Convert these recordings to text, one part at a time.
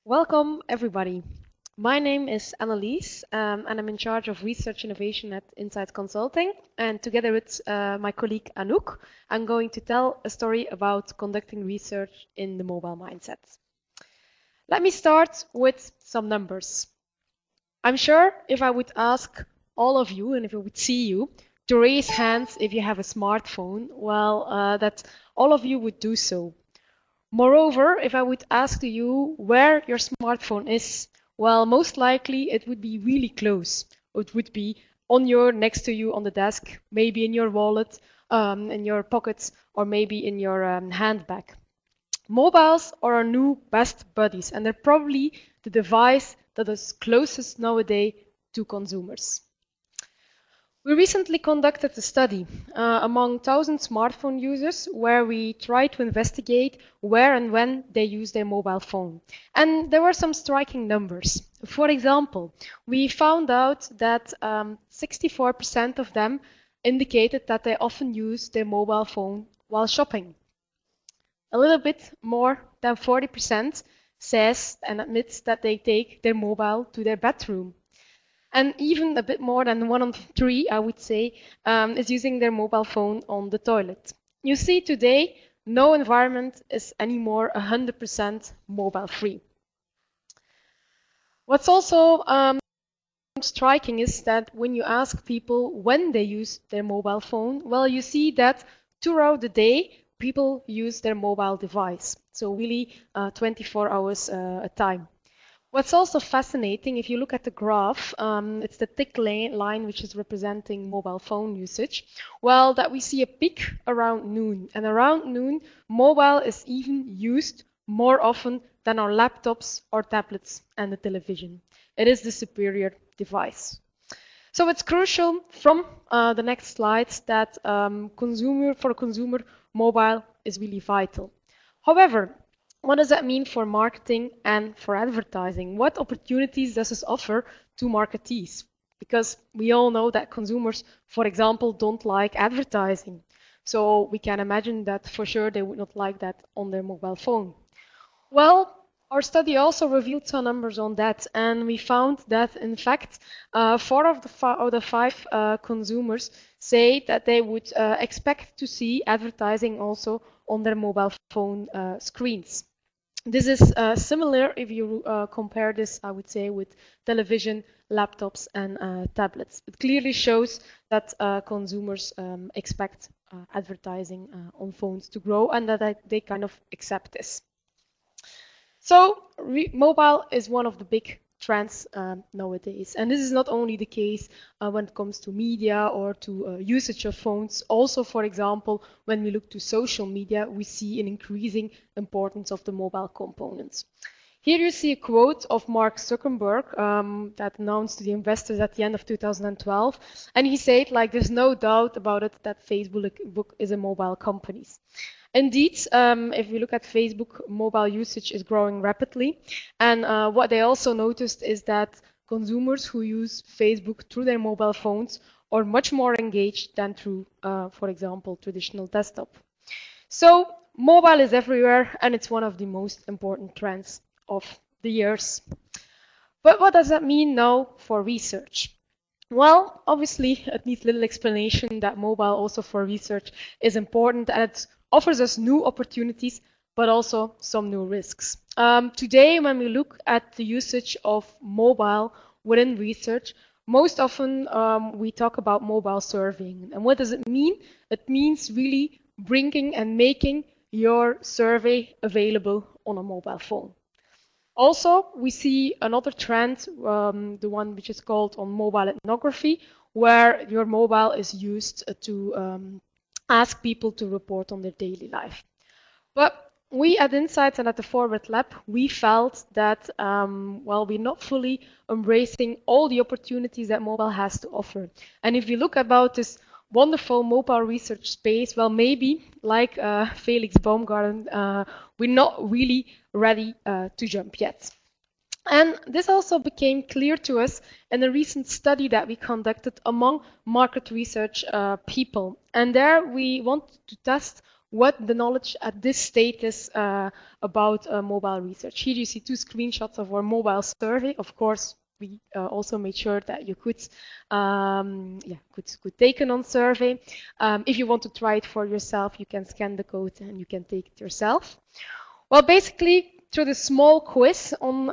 Welcome, everybody. My name is Annelies, and I'm in charge of research innovation at Insight Consulting. And together with my colleague Anouk, I'm going to tell a story about conducting research in the mobile mindset. Let me start with some numbers. I'm sure if I would ask all of you, and if I would see you, to raise hands if you have a smartphone, that all of you would do so. Moreover, if I would ask you where your smartphone is, well, most likely it would be really close. It would be next to you on the desk, maybe in your wallet, in your pockets, or maybe in your handbag. Mobiles are our new best buddies, and they're probably the device that is closest nowadays to consumers. We recently conducted a study among 1,000 smartphone users where we tried to investigate where and when they use their mobile phone. And there were some striking numbers. For example, we found out that 64% of them indicated that they often use their mobile phone while shopping. A little bit more than 40% says and admits that they take their mobile to their bedroom. And even a bit more than 1 in 3, I would say, is using their mobile phone on the toilet. You see, today, no environment is anymore 100% mobile free. What's also striking is that when you ask people when they use their mobile phone, well, you see that throughout the day, people use their mobile device. So really 24 hours a time. What's also fascinating, if you look at the graph, it's the thick line which is representing mobile phone usage, well, that we see a peak around noon. And around noon, mobile is even used more often than our laptops or tablets and the television. It is the superior device. So it's crucial from the next slides that for a consumer, mobile is really vital. However, what does that mean for marketing and for advertising? What opportunities does this offer to marketees? Because we all know that consumers, for example, don't like advertising. So we can imagine that for sure they would not like that on their mobile phone. Well, our study also revealed some numbers on that, and we found that, in fact, 4 of the 5 consumers say that they would expect to see advertising also on their mobile phone screens. This is similar if you compare this, I would say, with television, laptops, and tablets. It clearly shows that consumers expect advertising on phones to grow and that they kind of accept this. So mobile is one of the big trends nowadays. And this is not only the case when it comes to media or to usage of phones. Also, for example, when we look to social media, we see an increasing importance of the mobile components. Here you see a quote of Mark Zuckerberg that announced to the investors at the end of 2012. And he said, like, there's no doubt about it that Facebook is a mobile company. Indeed, if we look at Facebook, mobile usage is growing rapidly. And what they also noticed is that consumers who use Facebook through their mobile phones are much more engaged than through, for example, traditional desktop. So mobile is everywhere, and it's one of the most important trends of the years. But what does that mean now for research? Well, obviously, it needs little explanation that mobile also for research is important, and it offers us new opportunities, but also some new risks. Today, when we look at the usage of mobile within research, most often we talk about mobile surveying. And what does it mean? It means really bringing and making your survey available on a mobile phone. Also, we see another trend, the one which is called on mobile ethnography, where your mobile is used to ask people to report on their daily life. But we at Insights and at the Forward Lab, we felt that, we're not fully embracing all the opportunities that mobile has to offer. And if you look about this wonderful mobile research space, well, maybe, like Felix Baumgarten, we're not really ready to jump yet. And this also became clear to us in a recent study that we conducted among market research people. And there we wanted to test what the knowledge at this state is about mobile research. Here you see 2 screenshots of our mobile survey. Of course, we also made sure that you could take an on survey. If you want to try it for yourself, you can scan the code and you can take it yourself. Well, basically, through the small quiz on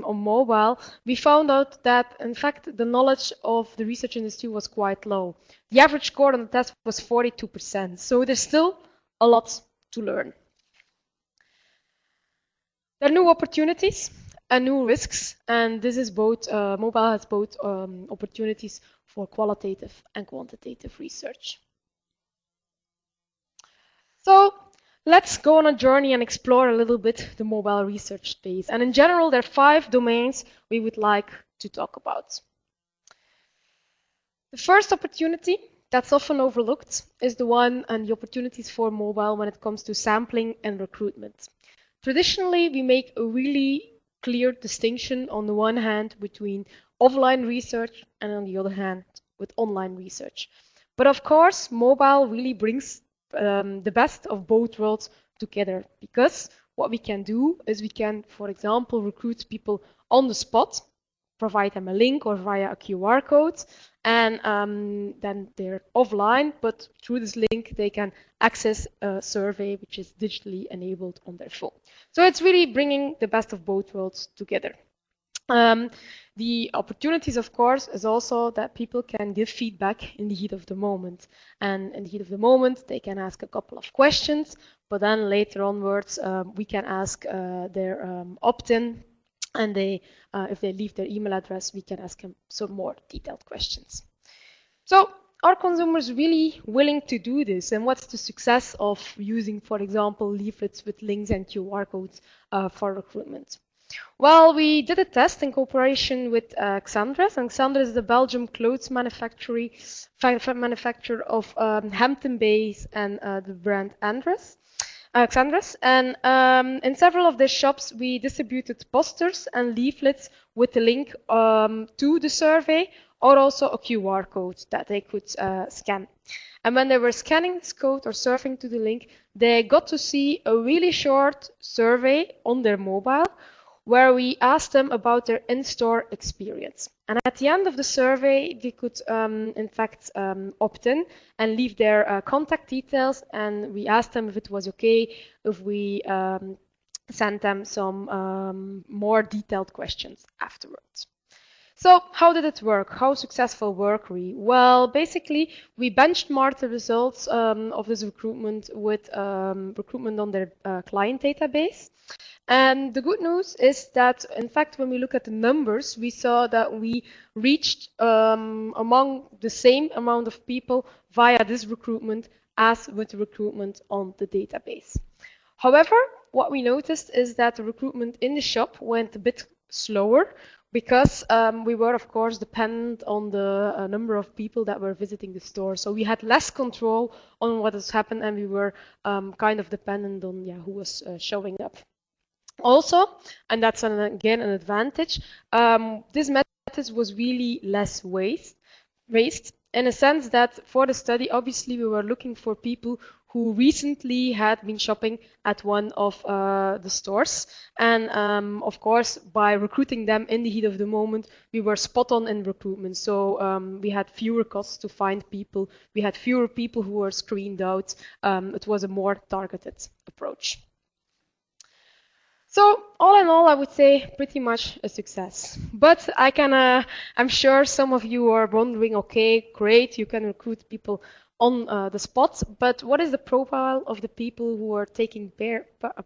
mobile, we found out that, in fact, the knowledge of the research industry was quite low. The average score on the test was 42%, so there's still a lot to learn. There are new opportunities and new risks, and this is both, mobile has both opportunities for qualitative and quantitative research. So, let's go on a journey and explore a little bit the mobile research space. And in general, there are 5 domains we would like to talk about. The first opportunity that's often overlooked is the one and the opportunities for mobile when it comes to sampling and recruitment. Traditionally, we make a really clear distinction on the one hand between offline research and on the other hand with online research. But of course, mobile really brings the best of both worlds together, because what we can do is we can, for example, recruit people on the spot, provide them a link or via a QR code, and then they're offline, but through this link they can access a survey which is digitally enabled on their phone. So it's really bringing the best of both worlds together. The opportunities, of course, is also that people can give feedback in the heat of the moment. And in the heat of the moment, they can ask a couple of questions, but then later onwards, we can ask their opt-in, and if they leave their email address, we can ask them some more detailed questions. So, are consumers really willing to do this? And what's the success of using, for example, leaflets with links and QR codes for recruitment? Well, we did a test in cooperation with Xandres, and Xandres is the Belgian clothes manufacturer of Hampton Bays and the brand Xandres. And in several of their shops, we distributed posters and leaflets with the link to the survey, or also a QR code that they could scan. And when they were scanning this code or surfing to the link, they got to see a really short survey on their mobile, where we asked them about their in-store experience. And at the end of the survey, they could, in fact, opt in and leave their contact details. And we asked them if it was okay if we sent them some more detailed questions afterwards. So how did it work? How successful were we? Well, basically, we benchmarked the results of this recruitment with recruitment on their client database. And the good news is that, in fact, when we look at the numbers, we saw that we reached among the same amount of people via this recruitment as with the recruitment on the database. However, what we noticed is that the recruitment in the shop went a bit slower, because we were, of course, dependent on the number of people that were visiting the store. So we had less control on what has happened, and we were kind of dependent on who was showing up. Also, and that's again an advantage, this method was really less waste, in a sense that for the study, obviously, we were looking for people who recently had been shopping at one of the stores. And of course, by recruiting them in the heat of the moment, we were spot on in recruitment. So we had fewer costs to find people. We had fewer people who were screened out. It was a more targeted approach. So all in all, I would say pretty much a success. But I'm sure some of you are wondering, okay, great, you can recruit people on the spot, but what is the profile of the people who are taking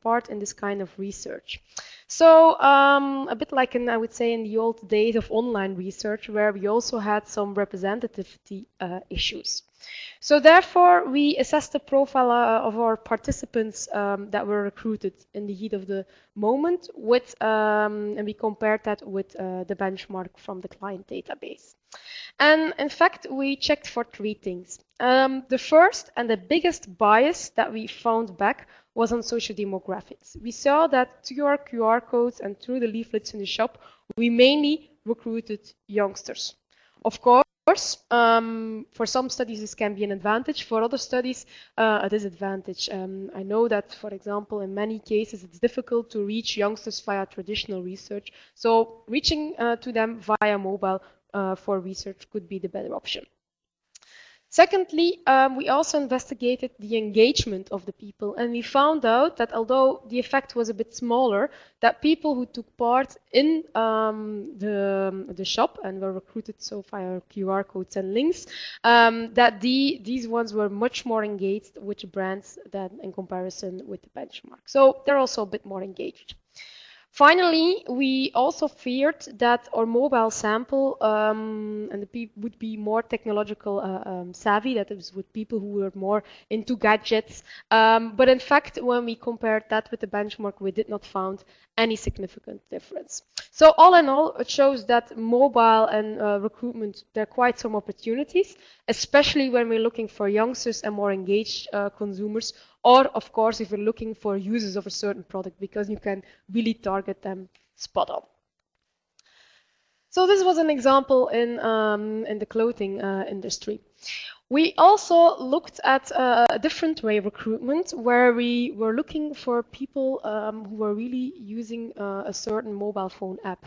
part in this kind of research? So a bit like I would say in the old days of online research, where we also had some representativity issues. So therefore, we assessed the profile of our participants that were recruited in the heat of the moment, and we compared that with the benchmark from the client database. And in fact, we checked for 3 things. The first and the biggest bias that we found back was on social demographics. We saw that through our QR codes and through the leaflets in the shop, we mainly recruited youngsters. Of course, For some studies, this can be an advantage. For other studies, a disadvantage. I know that, for example, in many cases, it's difficult to reach youngsters via traditional research. So reaching to them via mobile for research could be the better option. Secondly, we also investigated the engagement of the people, and we found out that although the effect was a bit smaller, that people who took part in the shop and were recruited so via QR codes and links, that these ones were much more engaged with the brands than in comparison with the benchmark. So they're also a bit more engaged. Finally, we also feared that our mobile sample would be more technological savvy, that is with people who were more into gadgets. But in fact, when we compared that with the benchmark, we did not find any significant difference. So all in all, it shows that mobile and recruitment, there are quite some opportunities, especially when we're looking for youngsters and more engaged consumers, or of course if you're looking for users of a certain product, because you can really target them spot on. So this was an example in the clothing industry. We also looked at a different way of recruitment, where we were looking for people who were really using a certain mobile phone app.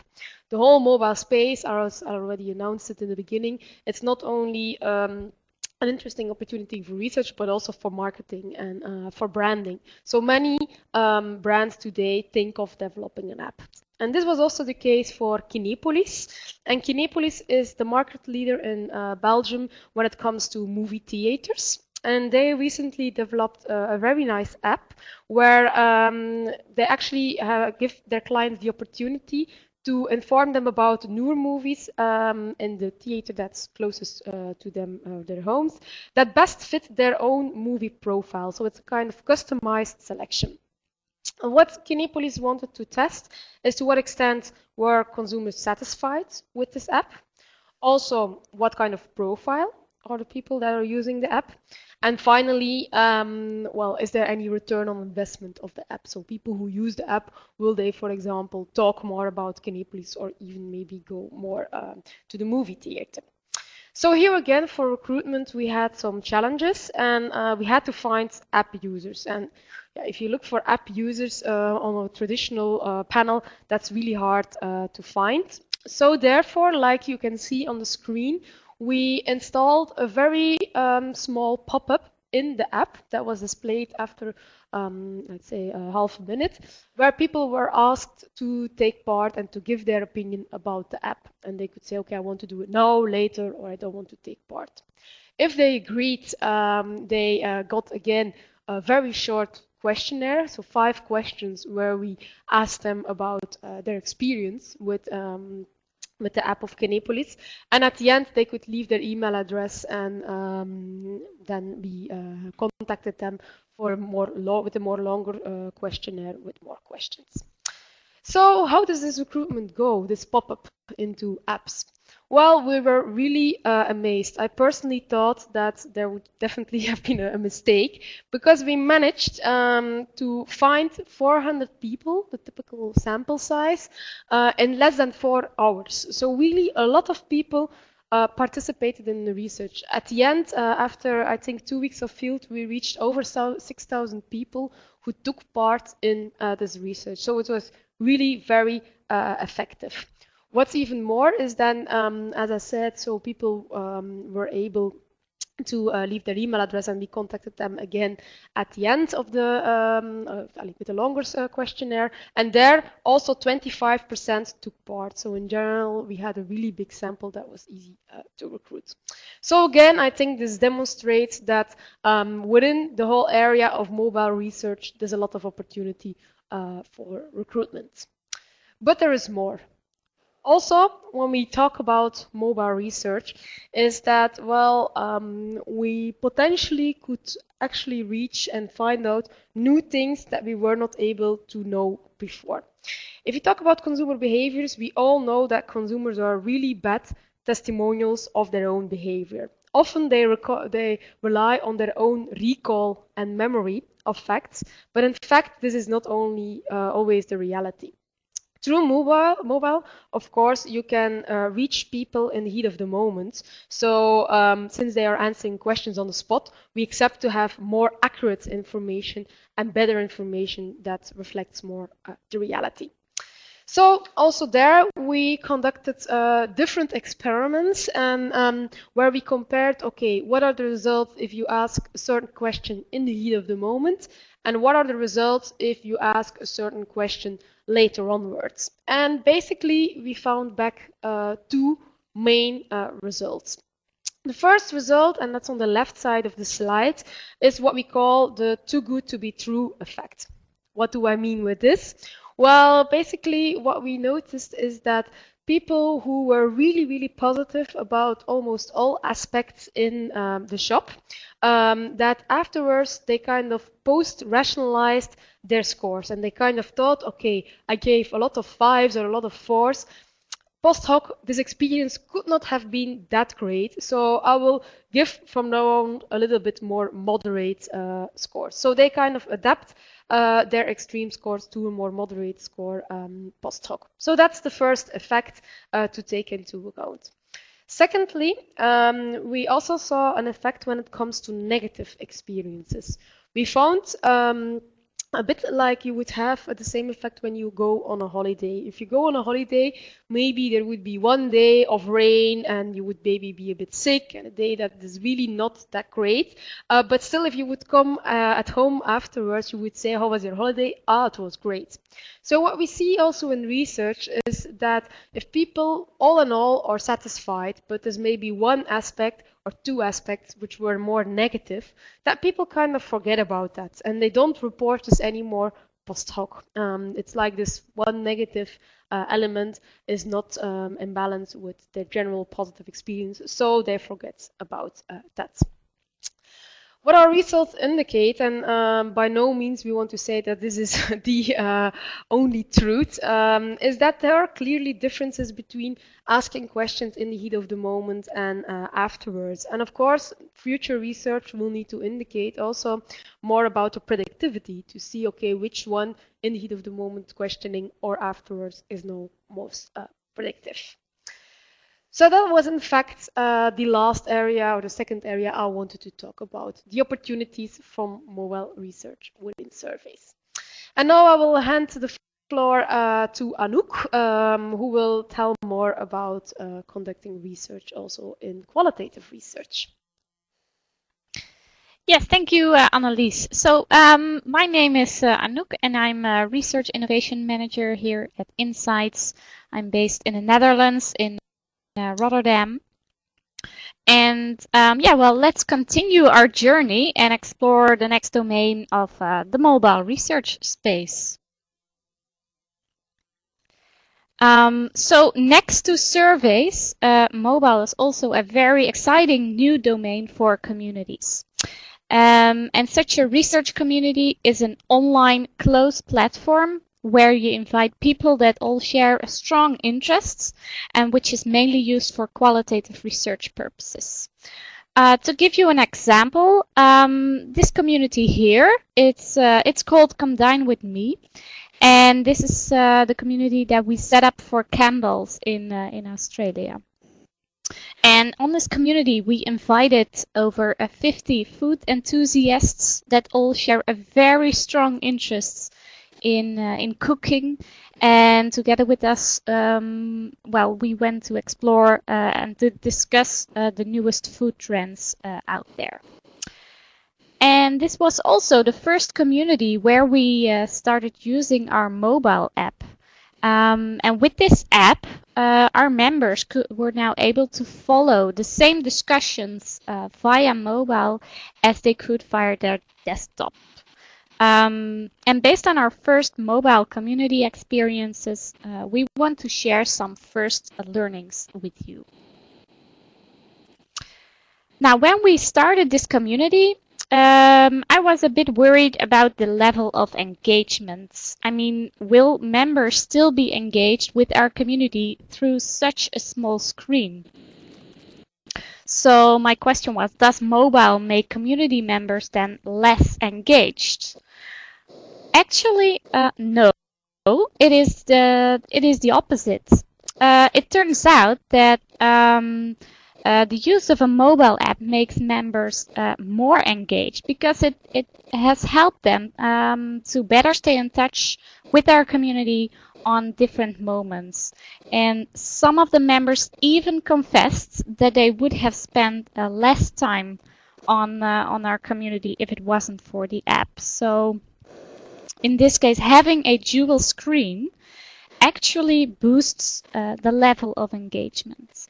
The whole mobile space, I already announced it in the beginning, it's not only an interesting opportunity for research, but also for marketing and for branding. So many brands today think of developing an app. And this was also the case for Kinepolis. And Kinepolis is the market leader in Belgium when it comes to movie theaters. And they recently developed a very nice app where they actually give their clients the opportunity to inform them about newer movies in the theater that's closest to them, their homes, that best fit their own movie profile. So it's a kind of customized selection. And what Kinepolis wanted to test is to what extent were consumers satisfied with this app. Also, what kind of profile are the people that are using the app? And finally, well, is there any return on investment of the app? So people who use the app, will they, for example, talk more about Kinepolis or even maybe go more to the movie theater? So here again, for recruitment, we had some challenges, and we had to find app users. And yeah, if you look for app users on a traditional panel, that's really hard to find. So therefore, like you can see on the screen, we installed a very small pop-up in the app that was displayed after, let's say, a half a minute, where people were asked to take part and to give their opinion about the app. And they could say, okay, I want to do it now, later, or I don't want to take part. If they agreed, they got, again, a very short questionnaire, so 5 questions where we asked them about their experience with the app of Kinepolis, and at the end they could leave their email address, and then we contacted them for with a more longer questionnaire with more questions. So how does this recruitment go, this pop-up into apps? Well, we were really amazed. I personally thought that there would definitely have been a mistake, because we managed to find 400 people, the typical sample size, in less than 4 hours. So really a lot of people participated in the research. At the end, after I think 2 weeks of field, we reached over 6,000 people who took part in this research. So it was really very effective. What's even more is then, as I said, so people were able to leave their email address, and we contacted them again at the end of the with a longer questionnaire, and there also 25% took part. So in general, we had a really big sample that was easy to recruit. So again, I think this demonstrates that within the whole area of mobile research, there's a lot of opportunity for recruitment. But there is more. Also, when we talk about mobile research, is that, well, we potentially could actually reach and find out new things that we were not able to know before. If you talk about consumer behaviors, we all know that consumers are really bad testimonials of their own behavior. Often they rely on their own recall and memory of facts, but in fact, this is not only always the reality. Through mobile, of course, you can reach people in the heat of the moment. So since they are answering questions on the spot, we accept to have more accurate information and better information that reflects more the reality. So also there we conducted different experiments and where we compared, okay, what are the results if you ask a certain question in the heat of the moment, and what are the results if you ask a certain question later onwards. And basically we found back two main results. The first result, and that's on the left side of the slide, is what we call the too good to be true effect. What do I mean with this? Well, basically what we noticed is that people who were really positive about almost all aspects in the shop, that afterwards they kind of post-rationalized their scores and they kind of thought, okay, I gave a lot of 5s or a lot of 4s. Post hoc, this experience could not have been that great, so I will give from now on a little bit more moderate scores. So they kind of adapt their extreme scores to a more moderate score post hoc. So that's the first effect to take into account. Secondly, we also saw an effect when it comes to negative experiences. We found a bit like you would have the same effect when you go on a holiday. If you go on a holiday, maybe there would be one day of rain and you would maybe be a bit sick and a day that is really not that great. But still, if you would come at home afterwards, you would say, how was your holiday? Ah, it was great. So what we see also in research is that if people all in all are satisfied, but there's maybe one aspect or two aspects which were more negative, that people kind of forget about that and they don't report this anymore post hoc. It's like this one negative element is not in balance with their general positive experience, so they forget about that. What our results indicate, and by no means we want to say that this is the only truth, is that there are clearly differences between asking questions in the heat of the moment and afterwards. And of course, future research will need to indicate also more about the predictivity to see, okay, which one in the heat of the moment questioning or afterwards is now most predictive. So that was in fact the last area or the second area I wanted to talk about, the opportunities from mobile research within surveys. And now I will hand the floor to Anouk, who will tell more about conducting research also in qualitative research. Yes, thank you, Annelies. So my name is Anouk and I'm a Research Innovation Manager here at Insights. I'm based in the Netherlands in Rotterdam. And yeah, well, let's continue our journey and explore the next domain of the mobile research space. So next to surveys, mobile is also a very exciting new domain for communities. And such a research community is an online closed platform where you invite people that all share strong interests and which is mainly used for qualitative research purposes. To give you an example, this community here, it's called Come Dine With Me. And this is the community that we set up for candles in Australia. And on this community, we invited over 50 food enthusiasts that all share a very strong interest in cooking, and together with us, well, we went to explore and to discuss the newest food trends out there. And this was also the first community where we started using our mobile app. And with this app, our members were now able to follow the same discussions via mobile as they could via their desktop. And based on our first mobile community experiences, we want to share some first learnings with you. Now, when we started this community, I was a bit worried about the level of engagement. I mean, will members still be engaged with our community through such a small screen? So my question was, does mobile make community members then less engaged? Actually, no. it is the opposite. It turns out that the use of a mobile app makes members more engaged because it has helped them to better stay in touch with our community on different moments. And some of the members even confessed that they would have spent less time on our community if it wasn't for the app. So in this case, having a dual screen actually boosts the level of engagement.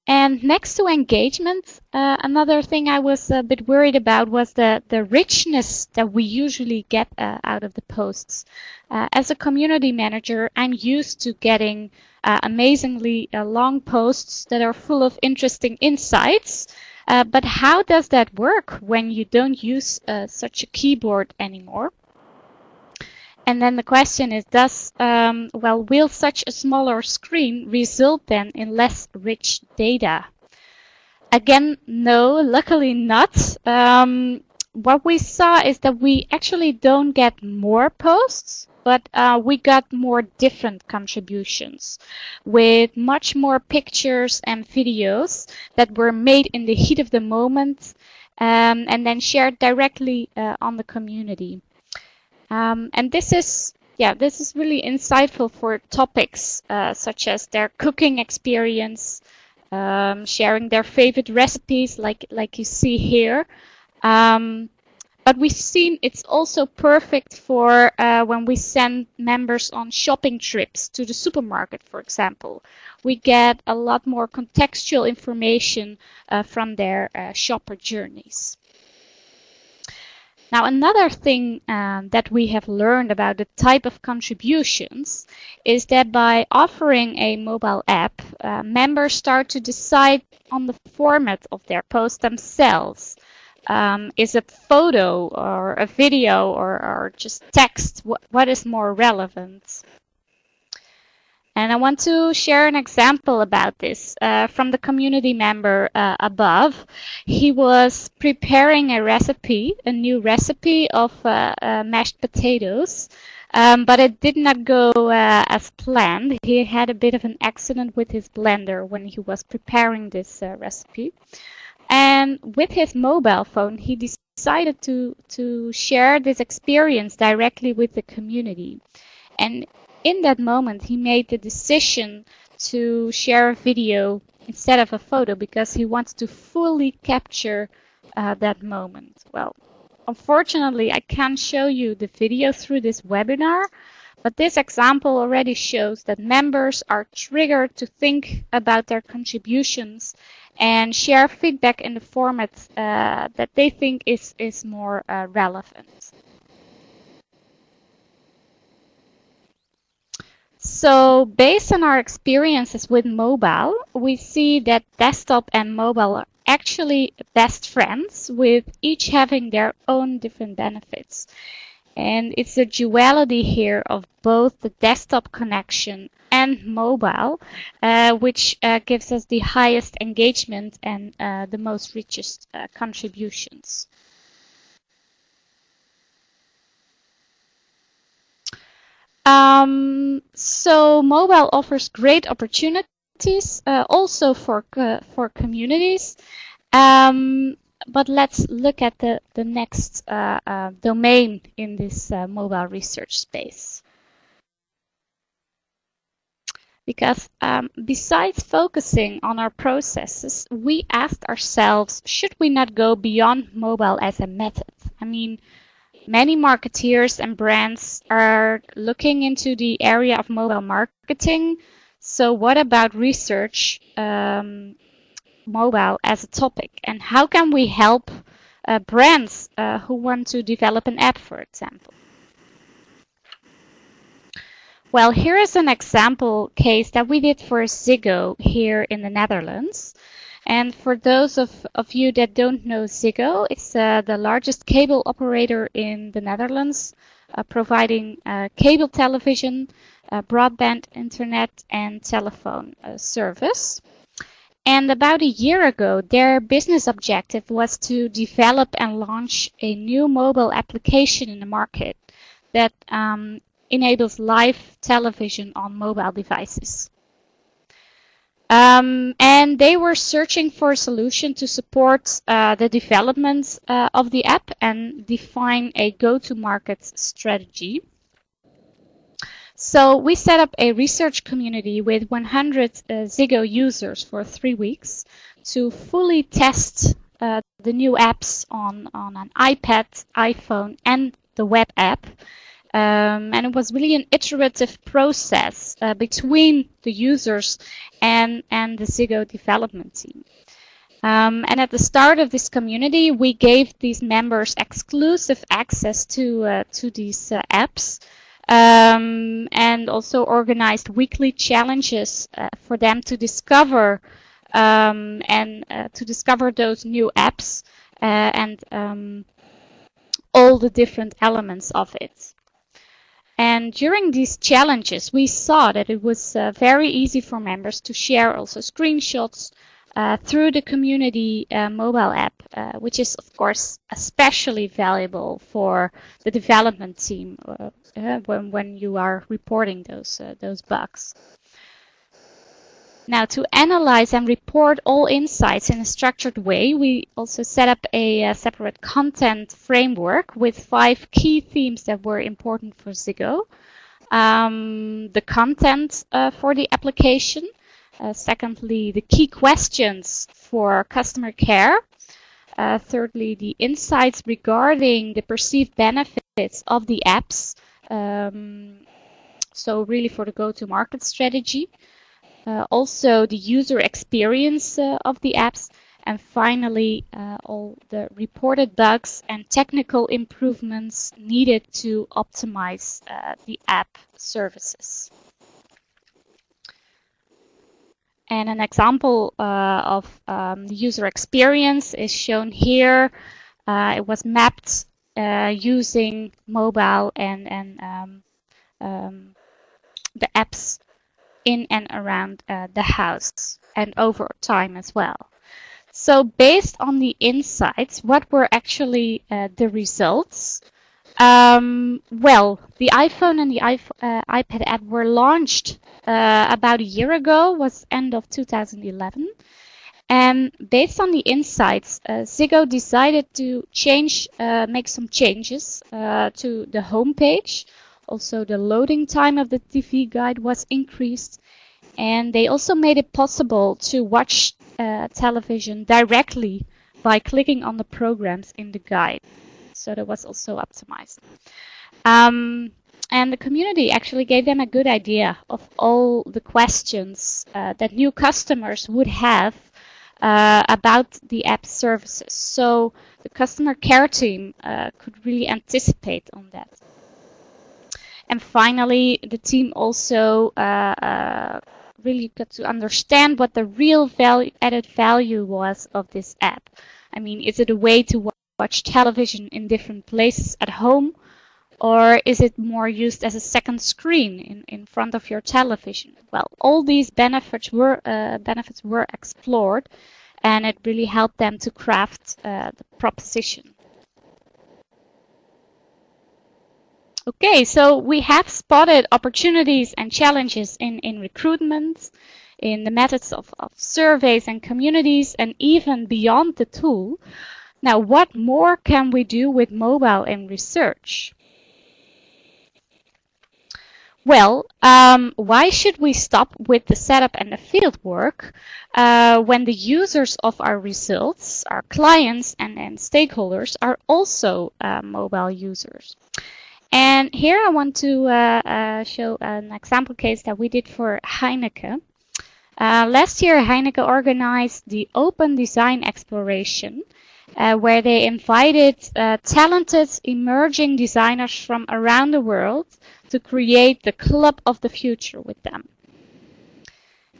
And next to engagement, another thing I was a bit worried about was the richness that we usually get out of the posts. As a community manager, I'm used to getting amazingly long posts that are full of interesting insights. But how does that work when you don't use such a keyboard anymore? And then the question is, will such a smaller screen result then in less rich data? Again, no, luckily not. What we saw is that we actually don't get more posts, but we got more different contributions with much more pictures and videos that were made in the heat of the moment and then shared directly on the community. And this is really insightful for topics such as their cooking experience, sharing their favorite recipes, like you see here. But we've seen it's also perfect for when we send members on shopping trips to the supermarket, for example. We get a lot more contextual information from their shopper journeys. Now, another thing that we have learned about the type of contributions is that by offering a mobile app, members start to decide on the format of their post themselves. Is a photo or a video or just text? What is more relevant? And I want to share an example about this from the community member above. He was preparing a new recipe of mashed potatoes, but it did not go as planned. He had a bit of an accident with his blender when he was preparing this recipe. And with his mobile phone, he decided to share this experience directly with the community. And in that moment, he made the decision to share a video instead of a photo because he wants to fully capture that moment. Well, unfortunately, I can't show you the video through this webinar, but this example already shows that members are triggered to think about their contributions and share feedback in the format that they think is more relevant. So based on our experiences with mobile, we see that desktop and mobile are actually best friends, with each having their own different benefits. And it's a duality here of both the desktop connection and mobile, which gives us the highest engagement and the most richest contributions. So mobile offers great opportunities also for communities. But let's look at the next domain in this mobile research space. Because besides focusing on our processes, we asked ourselves, should we not go beyond mobile as a method? I mean, many marketeers and brands are looking into the area of mobile marketing. So what about research mobile as a topic? And how can we help brands who want to develop an app, for example? Well, here is an example case that we did for Ziggo here in the Netherlands. And for those of you that don't know Ziggo, it's the largest cable operator in the Netherlands, providing cable television, broadband internet, and telephone service. And about a year ago, their business objective was to develop and launch a new mobile application in the market that enables live television on mobile devices. And they were searching for a solution to support the development of the app and define a go-to-market strategy. So we set up a research community with 100 Ziggo users for 3 weeks to fully test the new apps on an iPad, iPhone, and the web app. And it was really an iterative process between the users and the Ziggo development team. And at the start of this community, we gave these members exclusive access to these apps, and also organized weekly challenges for them to discover to discover those new apps and all the different elements of it. And during these challenges, we saw that it was very easy for members to share also screenshots through the community mobile app, which is of course especially valuable for the development team when you are reporting those bugs. Now, to analyze and report all insights in a structured way, we also set up a separate content framework with 5 key themes that were important for Ziggo. The content for the application. Secondly, the key questions for customer care. Thirdly, the insights regarding the perceived benefits of the apps. So really for the go-to-market strategy. Also the user experience of the apps, and finally all the reported bugs and technical improvements needed to optimize the app services. And an example of the user experience is shown here. It was mapped using mobile and the apps in and around the house and over time as well. So based on the insights, what were actually the results? Well, the iPhone and the iPad app were launched about a year ago, was end of 2011. And based on the insights, Ziggo decided to make some changes to the homepage. Also, the loading time of the TV guide was increased, and they also made it possible to watch television directly by clicking on the programs in the guide. So that was also optimized. And the community actually gave them a good idea of all the questions that new customers would have about the app services. So the customer care team could really anticipate on that. And finally, the team also really got to understand what the real added value was of this app. I mean, is it a way to watch television in different places at home, or is it more used as a second screen in front of your television? Well, all these benefits were explored, and it really helped them to craft the proposition. Okay, so we have spotted opportunities and challenges in recruitment, in the methods of surveys and communities, and even beyond the tool. Now, what more can we do with mobile and research? Well, why should we stop with the setup and the field work when the users of our results, our clients and stakeholders are also mobile users? And here I want to show an example case that we did for Heineken. Last year, Heineken organized the Open Design Exploration, where they invited talented emerging designers from around the world to create the Club of the Future with them.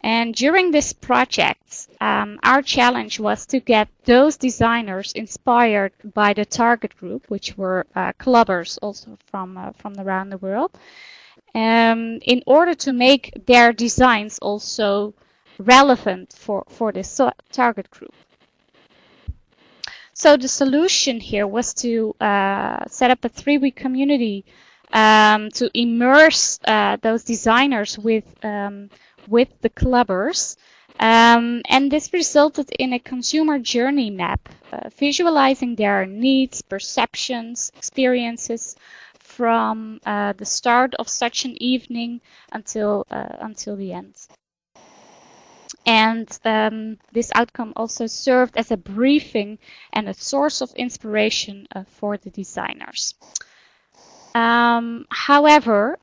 And during this project, our challenge was to get those designers inspired by the target group, which were clubbers also from around the world, in order to make their designs also relevant for this target group. So the solution here was to set up a 3-week community to immerse those designers with the clubbers. And this resulted in a consumer journey map, visualizing their needs, perceptions, experiences from the start of such an evening until the end. And this outcome also served as a briefing and a source of inspiration for the designers. However,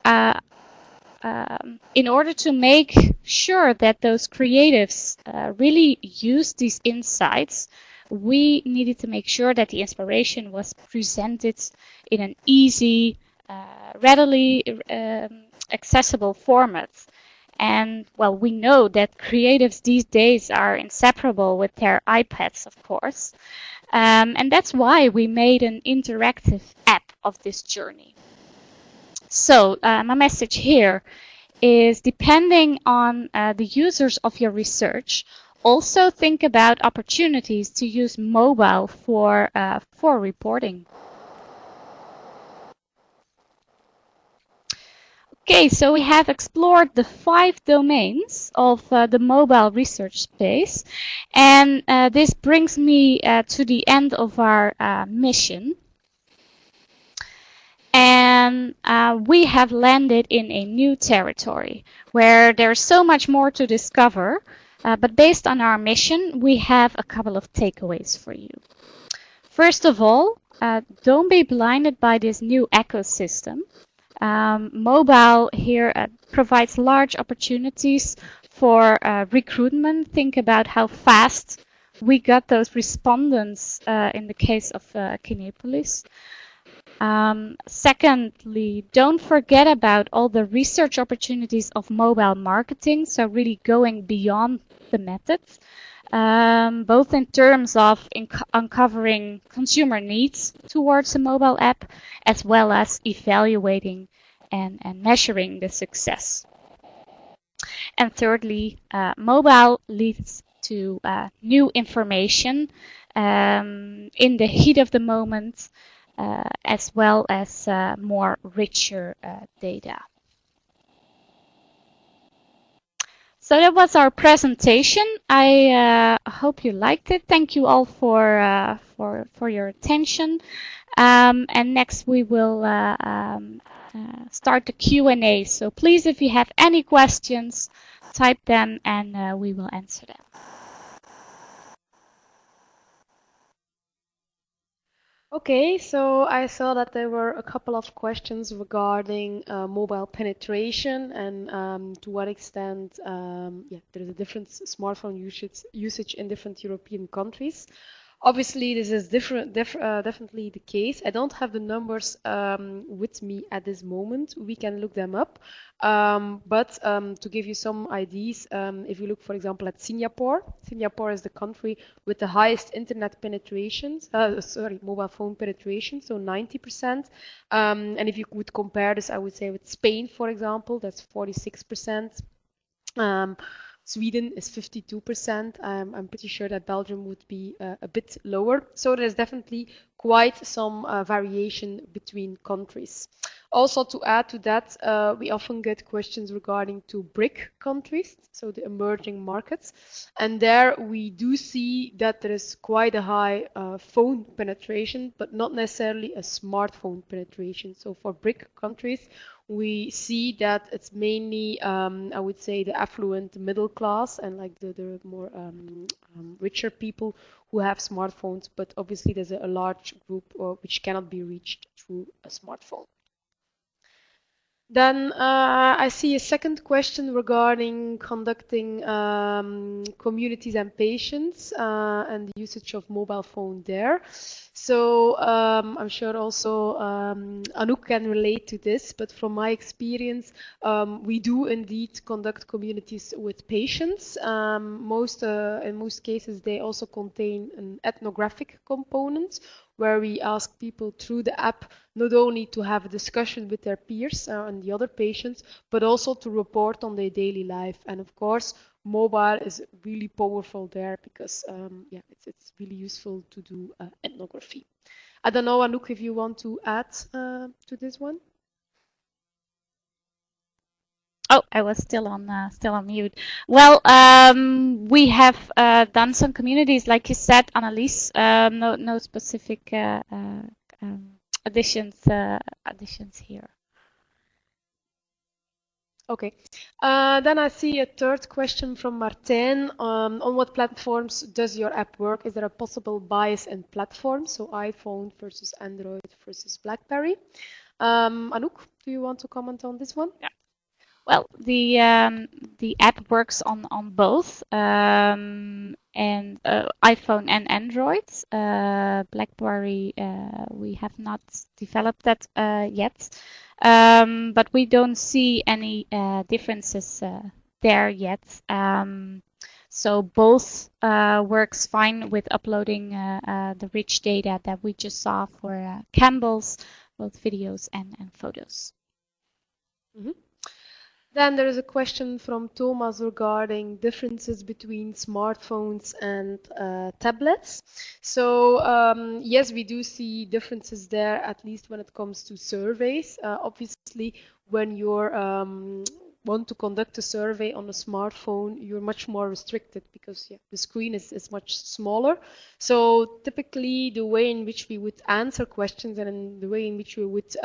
in order to make sure that those creatives really use these insights, we needed to make sure that the inspiration was presented in an easy, readily accessible format. And well, we know that creatives these days are inseparable with their iPads, of course. And that's why we made an interactive app of this journey. So my message here is, depending on the users of your research, also think about opportunities to use mobile for reporting. Okay, so we have explored the 5 domains of the mobile research space, and this brings me to the end of our mission. And we have landed in a new territory where there's so much more to discover, but based on our mission, we have a couple of takeaways for you. First of all, don't be blinded by this new ecosystem. Mobile here provides large opportunities for recruitment. Think about how fast we got those respondents in the case of Kinepolis. Secondly, don't forget about all the research opportunities of mobile marketing, so really going beyond the methods, both in terms of uncovering consumer needs towards a mobile app, as well as evaluating and measuring the success. And thirdly, mobile leads to new information in the heat of the moment, as well as more richer data. So that was our presentation. I hope you liked it. Thank you all for your attention. And next we will start the Q&A. So please, if you have any questions, type them and we will answer them. Okay, so I saw that there were a couple of questions regarding mobile penetration and to what extent there is a different smartphone usage in different European countries. Obviously, this is definitely the case. I don't have the numbers with me at this moment. We can look them up. But to give you some ideas, if you look, for example, at Singapore, Singapore is the country with the highest internet penetration, mobile phone penetration, so 90%. And if you would compare this, I would say with Spain, for example, that's 46%. Sweden is 52%. I'm pretty sure that Belgium would be a bit lower. So there's definitely quite some variation between countries. Also, to add to that, we often get questions regarding to BRIC countries, so the emerging markets. And there we do see that there is quite a high phone penetration, but not necessarily a smartphone penetration. So for BRIC countries, we see that it's mainly, I would say, the affluent middle class and like the more richer people who have smartphones, but obviously there's a large group which cannot be reached through a smartphone. Then I see a second question regarding conducting communities and patients and the usage of mobile phone there. So I'm sure also Anouk can relate to this, but from my experience, we do indeed conduct communities with patients. In most cases, they also contain an ethnographic component, where we ask people through the app not only to have a discussion with their peers and the other patients, but also to report on their daily life. And of course, mobile is really powerful there because it's really useful to do ethnography. I don't know, Anouk, if you want to add to this one. Oh, I was still on mute. Well, we have done some communities, like you said, Annelies. No specific additions here. Okay. Then I see a third question from Martijn. On what platforms does your app work? Is there a possible bias in platforms? So iPhone versus Android versus BlackBerry. Anouk, do you want to comment on this one? Yeah. Well, the app works on both and iPhone and Android. BlackBerry, we have not developed that yet, but we don't see any differences there yet. So both works fine with uploading the rich data that we just saw for Campbell's, both videos and photos. Mm-hmm. Then there is a question from Thomas regarding differences between smartphones and tablets. So yes, we do see differences there, at least when it comes to surveys. Obviously, when you're want to conduct a survey on a smartphone, you're much more restricted because the screen is much smaller. So typically the way in which we would answer questions and in the way in which we would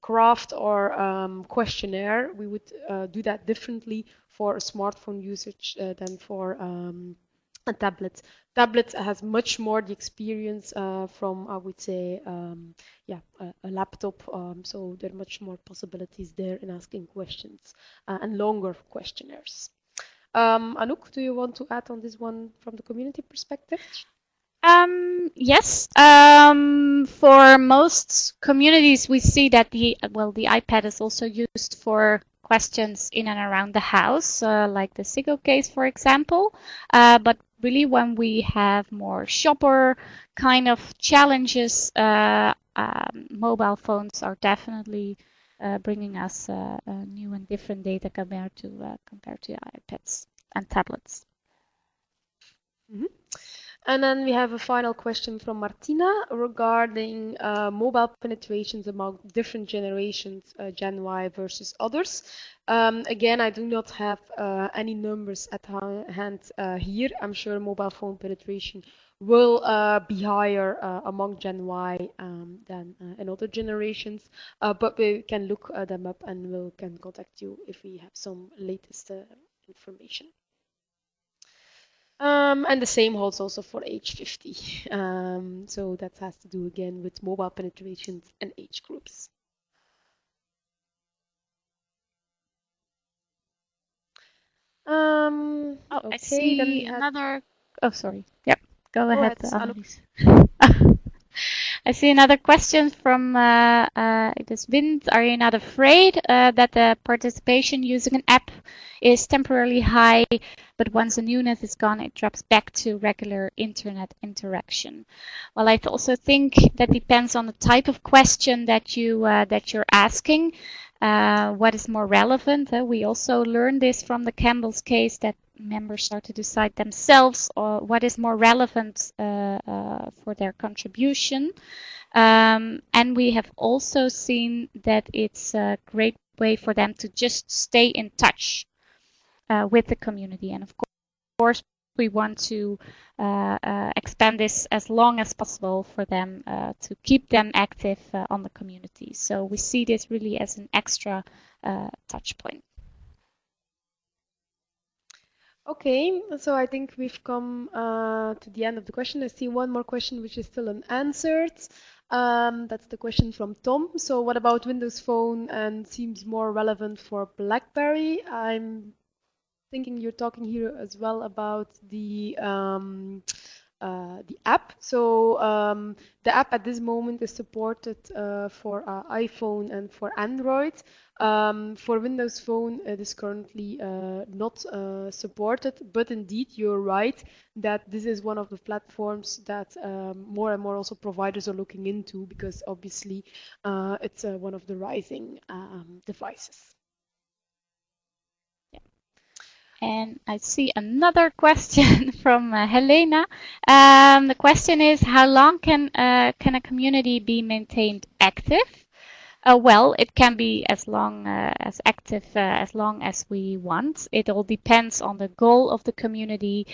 craft our questionnaire, we would do that differently for a smartphone usage than for a tablet. Tablet has much more the experience from, I would say, a laptop. So there are much more possibilities there in asking questions and longer questionnaires. Anouk, do you want to add on this one from the community perspective? Yes. For most communities, we see that the iPad is also used for questions in and around the house, like the Sigo case, for example. But really, when we have more shopper kind of challenges, mobile phones are definitely bringing us new and different data compared to iPads and tablets. Mm-hmm. And then we have a final question from Martina regarding mobile penetrations among different generations, Gen Y versus others. Again, I do not have any numbers at hand here. I'm sure mobile phone penetration will be higher among Gen Y than in other generations, but we can look them up and we can contact you if we have some latest information. And the same holds also for age 50. So that has to do again with mobile penetrations and age groups. Okay, I see then we another. Oh, sorry. Yep, go ahead, Annelies. I see another question from it is Wind. Are you not afraid that the participation using an app is temporarily high, but once the newness is gone, it drops back to regular internet interaction? Well, I also think that depends on the type of question that you're asking. What is more relevant? We also learned this from the Campbell's case that members start to decide themselves what is more relevant for their contribution. And we have also seen that it's a great way for them to just stay in touch with the community. And of course, we want to expand this as long as possible for them to keep them active on the community. So we see this really as an extra touch point. Okay, so I think we've come to the end of the question. I see one more question which is still unanswered. That's the question from Tom. So what about Windows Phone and seems more relevant for BlackBerry? I'm thinking you're talking here as well about the app. So the app at this moment is supported for iPhone and for Android. For Windows Phone, it is currently not supported, but indeed you're right that this is one of the platforms that more and more also providers are looking into because obviously it's one of the rising devices. And I see another question from Helena. The question is, how long can a community be maintained active? Well, it can be as long as active as long as we want. It all depends on the goal of the community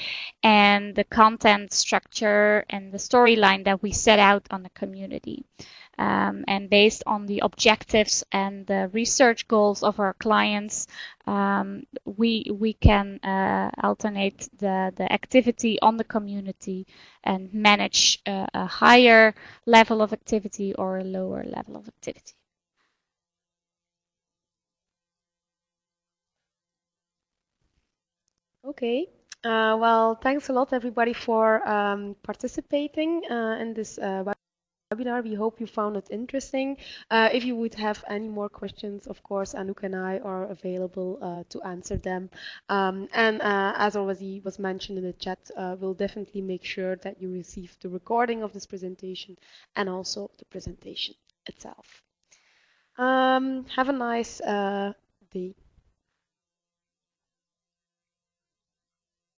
and the content structure and the storyline that we set out on the community. And based on the objectives and the research goals of our clients, we can alternate the activity on the community and manage a higher level of activity or a lower level of activity. Okay. Well, thanks a lot, everybody, for participating in this webinar. We hope you found it interesting. If you would have any more questions, of course, Anouk and I are available to answer them. And as already was mentioned in the chat, we'll definitely make sure that you receive the recording of this presentation and also the presentation itself. Have a nice day.